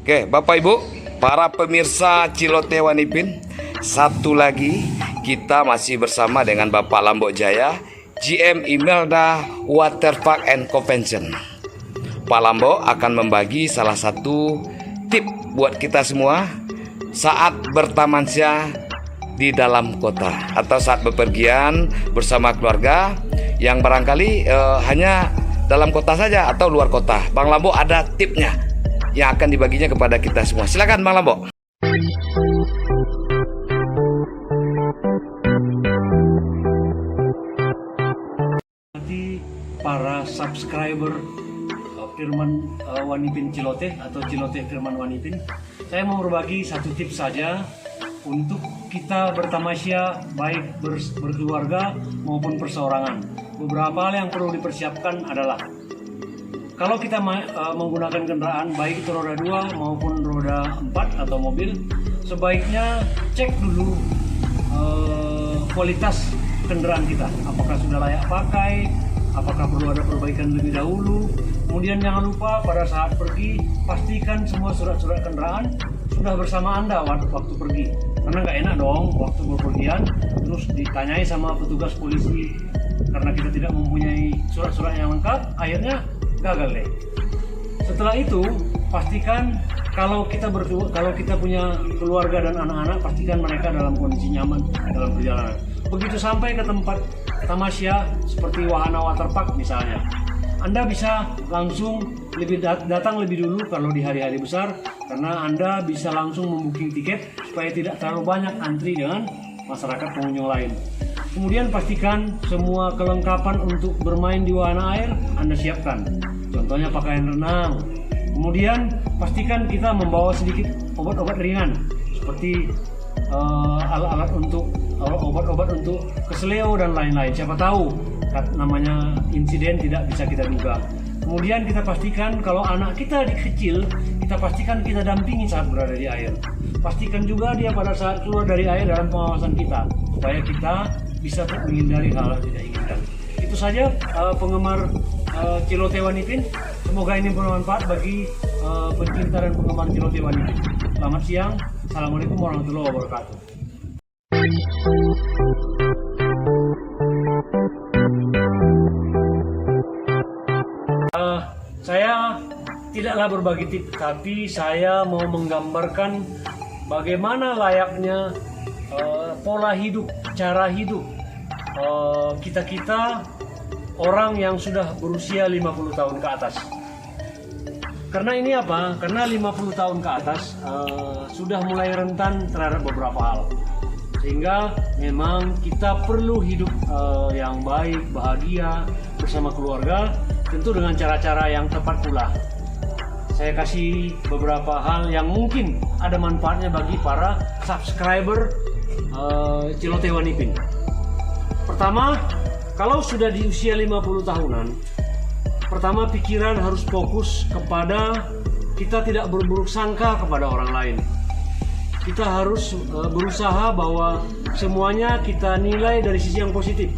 Oke, Bapak Ibu, para pemirsa Cilote Wanipin, satu lagi kita masih bersama dengan Bapak Lambok Jaya, GM Imelda Waterpark and Convention. Pak Lambok akan membagi salah satu tip buat kita semua saat bertamasya di dalam kota atau saat bepergian bersama keluarga yang barangkali hanya dalam kota saja atau luar kota. Bang Lambok ada tipnya yang akan dibaginya kepada kita semua. Silakan Bang Lambok. Nanti para subscriber Firman Wanipin Cilote atau Cilote Firman Wanipin, saya mau berbagi satu tips saja untuk kita bertamasya baik berkeluarga maupun perseorangan. Beberapa hal yang perlu dipersiapkan adalah kalau kita menggunakan kendaraan baik itu roda 2 maupun roda 4 atau mobil, sebaiknya cek dulu kualitas kendaraan kita, apakah sudah layak pakai, apakah perlu ada perbaikan lebih dahulu. Kemudian jangan lupa pada saat pergi pastikan semua surat-surat kendaraan sudah bersama Anda waktu pergi, karena nggak enak dong waktu berpergian terus ditanyai sama petugas polisi karena kita tidak mempunyai surat-surat yang lengkap, akhirnya gagal deh. Setelah itu pastikan kalau kita punya keluarga dan anak-anak, pastikan mereka dalam kondisi nyaman dalam perjalanan. Begitu sampai ke tempat tamasya seperti wahana waterpark misalnya, Anda bisa langsung datang lebih dulu kalau di hari-hari besar, karena Anda bisa langsung membooking tiket supaya tidak terlalu banyak antri dengan masyarakat pengunjung lain. Kemudian pastikan semua kelengkapan untuk bermain di wahana air Anda siapkan. Contohnya pakaian renang. Kemudian pastikan kita membawa sedikit obat-obat ringan seperti alat-alat untuk obat-obat untuk keseleo dan lain-lain. Siapa tahu namanya insiden tidak bisa kita duga. Kemudian kita pastikan kalau anak kita kecil, kita pastikan kita dampingi saat berada di air. Pastikan juga dia pada saat keluar dari air dalam pengawasan kita, supaya kita bisa menghindari hal yang tidak diinginkan. Itu saja penggemar Cilote Wanipin. Semoga ini bermanfaat bagi pencinta dan penggemar Cilote Wanipin. Selamat siang. Assalamualaikum warahmatullahi wabarakatuh. Saya tidaklah berbagi tips, tapi saya mau menggambarkan bagaimana layaknya pola hidup, cara hidup kita orang yang sudah berusia 50 tahun ke atas. Karena ini apa? Karena 50 tahun ke atas sudah mulai rentan terhadap beberapa hal. Sehingga memang kita perlu hidup yang baik, bahagia bersama keluarga, tentu dengan cara-cara yang tepat pula. Saya kasih beberapa hal yang mungkin ada manfaatnya bagi para subscriber Cilote Wanipin. Pertama, kalau sudah di usia 50 tahunan, pertama pikiran harus fokus kepada kita tidak berburuk sangka kepada orang lain. Kita harus berusaha bahwa semuanya kita nilai dari sisi yang positif.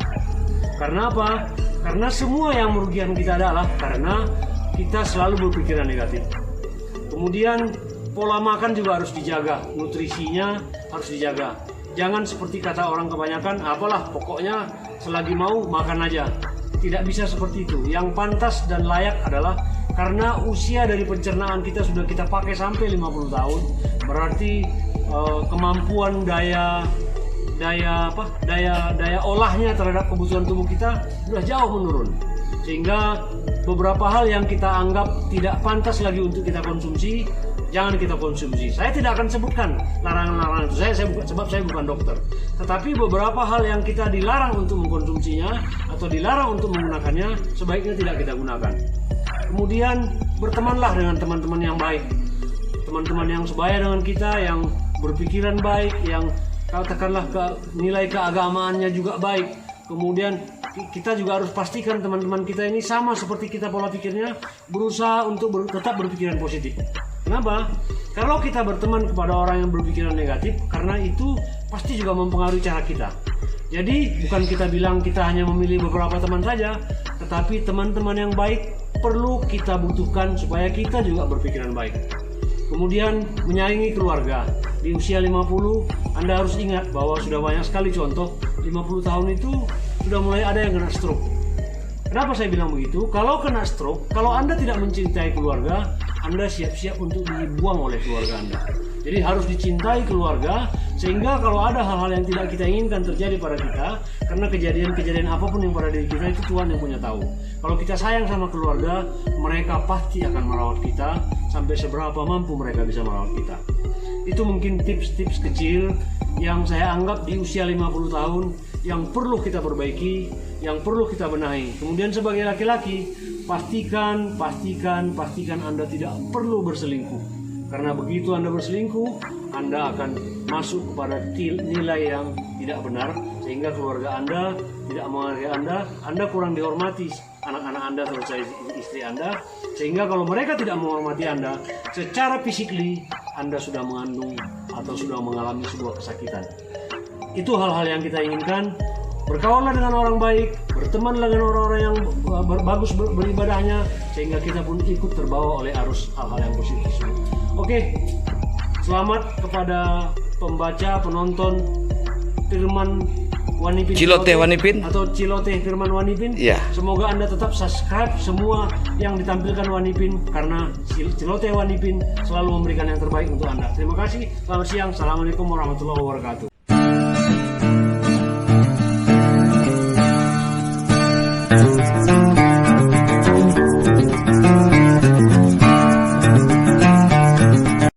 Karena apa? Karena semua yang merugikan kita adalah karena kita selalu berpikiran negatif. Kemudian pola makan juga harus dijaga, nutrisinya harus dijaga. Jangan seperti kata orang kebanyakan, apalah pokoknya selagi mau makan aja. Tidak bisa seperti itu. Yang pantas dan layak adalah karena usia dari pencernaan kita sudah kita pakai sampai 50 tahun, berarti kemampuan daya olahnya terhadap kebutuhan tubuh kita sudah jauh menurun. Sehingga beberapa hal yang kita anggap tidak pantas lagi untuk kita konsumsi, jangan kita konsumsi. Saya tidak akan sebutkan larangan-larangan itu, sebab saya bukan dokter. Tetapi beberapa hal yang kita dilarang untuk mengkonsumsinya atau dilarang untuk menggunakannya, sebaiknya tidak kita gunakan. Kemudian bertemanlah dengan teman-teman yang baik, teman-teman yang sebaya dengan kita, yang berpikiran baik, yang katakanlah nilai keagamaannya juga baik. Kemudian kita juga harus pastikan teman-teman kita ini sama seperti kita pola pikirnya, berusaha untuk tetap berpikiran positif. Kenapa? Kalau kita berteman kepada orang yang berpikiran negatif, karena itu pasti juga mempengaruhi cara kita. Jadi bukan kita bilang kita hanya memilih beberapa teman saja, tetapi teman-teman yang baik perlu kita butuhkan supaya kita juga berpikiran baik. Kemudian menyayangi keluarga. Di usia 50, Anda harus ingat bahwa sudah banyak sekali contoh 50 tahun itu sudah mulai ada yang kena stroke. Kenapa saya bilang begitu? Kalau kena stroke, kalau Anda tidak mencintai keluarga, Anda siap-siap untuk dibuang oleh keluarga Anda. Jadi harus dicintai keluarga, sehingga kalau ada hal-hal yang tidak kita inginkan terjadi pada kita, karena kejadian-kejadian apapun yang pada diri kita itu Tuhan yang punya tahu. Kalau kita sayang sama keluarga, mereka pasti akan merawat kita sampai seberapa mampu mereka bisa merawat kita. Itu mungkin tips-tips kecil yang saya anggap di usia 50 tahun yang perlu kita perbaiki, yang perlu kita benahi. Kemudian sebagai laki-laki, pastikan Anda tidak perlu berselingkuh. Karena begitu Anda berselingkuh, Anda akan masuk kepada nilai yang tidak benar, sehingga keluarga Anda tidak menghargai Anda kurang dihormati, anak-anak Anda terutama istri Anda, sehingga kalau mereka tidak menghormati Anda, secara fisikly Anda sudah mengandung atau sudah mengalami sebuah kesakitan. Itu hal-hal yang kita inginkan. Berkawanlah dengan orang baik, bertemanlah dengan orang-orang yang bagus beribadahnya, sehingga kita pun ikut terbawa oleh arus hal-hal yang positif. Oke, selamat kepada pembaca, penonton Firman Wanipin Ciloteh Wanipin atau Ciloteh Firman Wanipin. Ya. Semoga Anda tetap subscribe semua yang ditampilkan Wanipin, karena Ciloteh Wanipin selalu memberikan yang terbaik untuk Anda. Terima kasih, selamat siang, assalamualaikum warahmatullahi wabarakatuh.